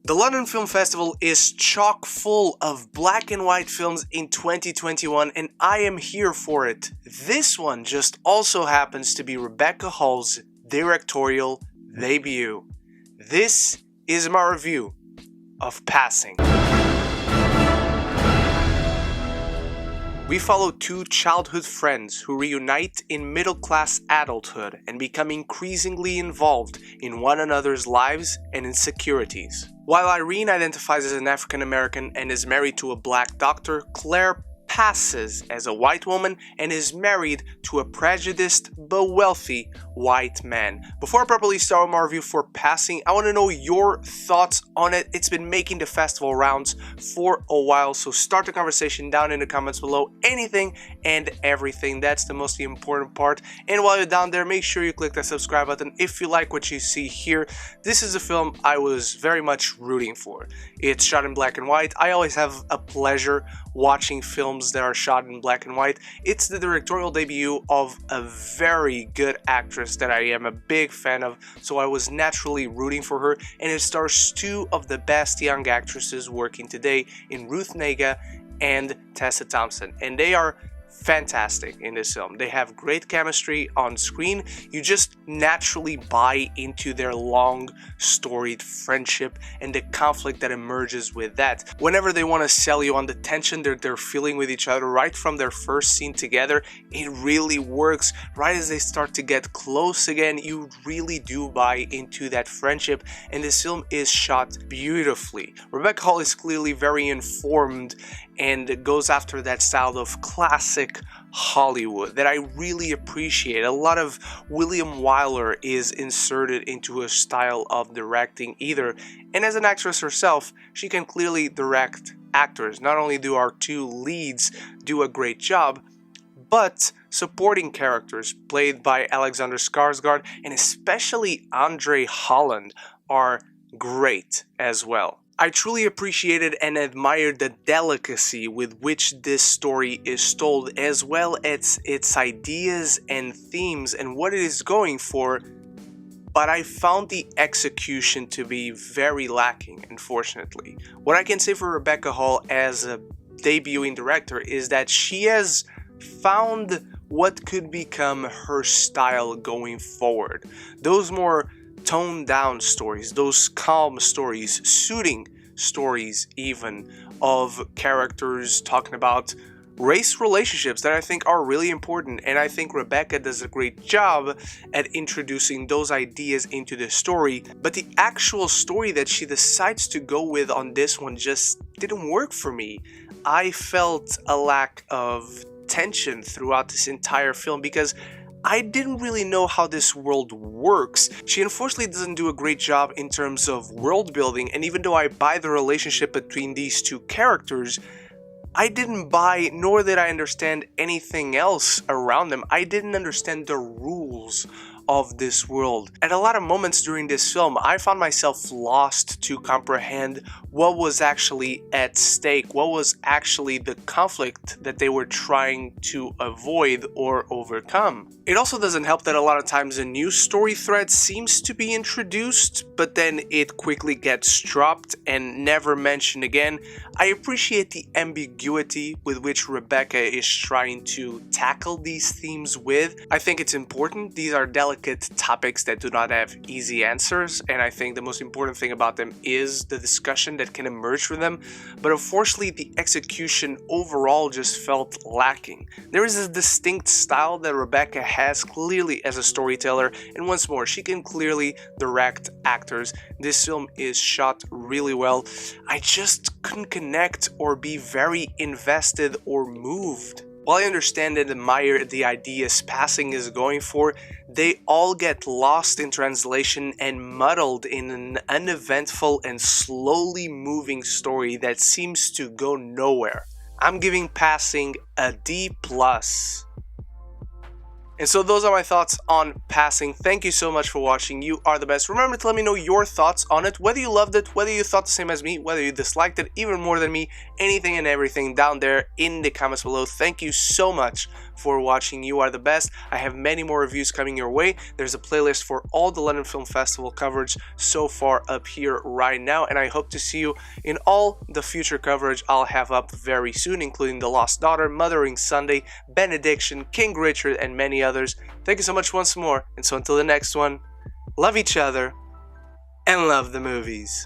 The London Film Festival is chock full of black and white films in 2021 and I am here for it. This one just also happens to be Rebecca Hall's directorial debut. This is my review of Passing. We follow two childhood friends who reunite in middle-class adulthood and become increasingly involved in one another's lives and insecurities. While Irene identifies as an African American and is married to a black doctor, Claire passes as a white woman and is married to a prejudiced but wealthy white man. Before I properly start my review for Passing, I want to know your thoughts on it. It's been making the festival rounds for a while, so start the conversation down in the comments below. Anything and everything, that's the most important part. And while you're down there, make sure you click that subscribe button if you like what you see here. This is a film I was very much rooting for. It's shot in black and white. I always have a pleasure watching films that are shot in black and white. It's the directorial debut of a very good actress that I am a big fan of, so I was naturally rooting for her, and it stars two of the best young actresses working today in Ruth Negga and Tessa Thompson, and they are fantastic in this film. They have great chemistry on screen. You just naturally buy into their long storied friendship and the conflict that emerges with that. Whenever they want to sell you on the tension that they're feeling with each other right from their first scene together, it really works. Right as they start to get close again, you really do buy into that friendship, and this film is shot beautifully. Rebecca Hall is clearly very informed and goes after that style of classic Hollywood that I really appreciate. A lot of William Wyler is inserted into a style of directing either, and as an actress herself, she can clearly direct actors. Not only do our two leads do a great job, but supporting characters played by Alexander Skarsgård and especially Holland are great as well. I truly appreciated and admired the delicacy with which this story is told, as well as its ideas and themes and what it is going for, but I found the execution to be very lacking, unfortunately. What I can say for Rebecca Hall as a debuting director is that she has found what could become her style going forward. Those more toned down stories, those calm stories, soothing stories even, of characters talking about race relationships that I think are really important, and I think Rebecca does a great job at introducing those ideas into the story, but the actual story that she decides to go with on this one just didn't work for me. I felt a lack of tension throughout this entire film because I didn't really know how this world works. She unfortunately doesn't do a great job in terms of world building, and even though I buy the relationship between these two characters, I didn't buy, nor did I understand anything else around them. I didn't understand the rules of this world. At a lot of moments during this film, I found myself lost to comprehend what was actually at stake, what was actually the conflict that they were trying to avoid or overcome. It also doesn't help that a lot of times a new story thread seems to be introduced, but then it quickly gets dropped and never mentioned again. I appreciate the ambiguity with which Rebecca is trying to tackle these themes with. I think it's important. These are delicate topics that do not have easy answers, and I think the most important thing about them is the discussion that can emerge from them, but unfortunately the execution overall just felt lacking. There is a distinct style that Rebecca has clearly as a storyteller, and once more, she can clearly direct actors. This film is shot really well. I just couldn't connect or be very invested or moved. While I understand and admire the ideas Passing is going for, they all get lost in translation and muddled in an uneventful and slowly moving story that seems to go nowhere. I'm giving Passing a D+. And so those are my thoughts on Passing. Thank you so much for watching. You are the best. Remember to let me know your thoughts on it, whether you loved it, whether you thought the same as me, whether you disliked it even more than me, anything and everything down there in the comments below. Thank you so much for watching. You are the best. I have many more reviews coming your way. There's a playlist for all the London Film Festival coverage so far up here right now, and I hope to see you in all the future coverage I'll have up very soon, including The Lost Daughter, Mothering Sunday, Benediction, King Richard, and many others. Thank you so much once more, and so until the next one, love each other and love the movies.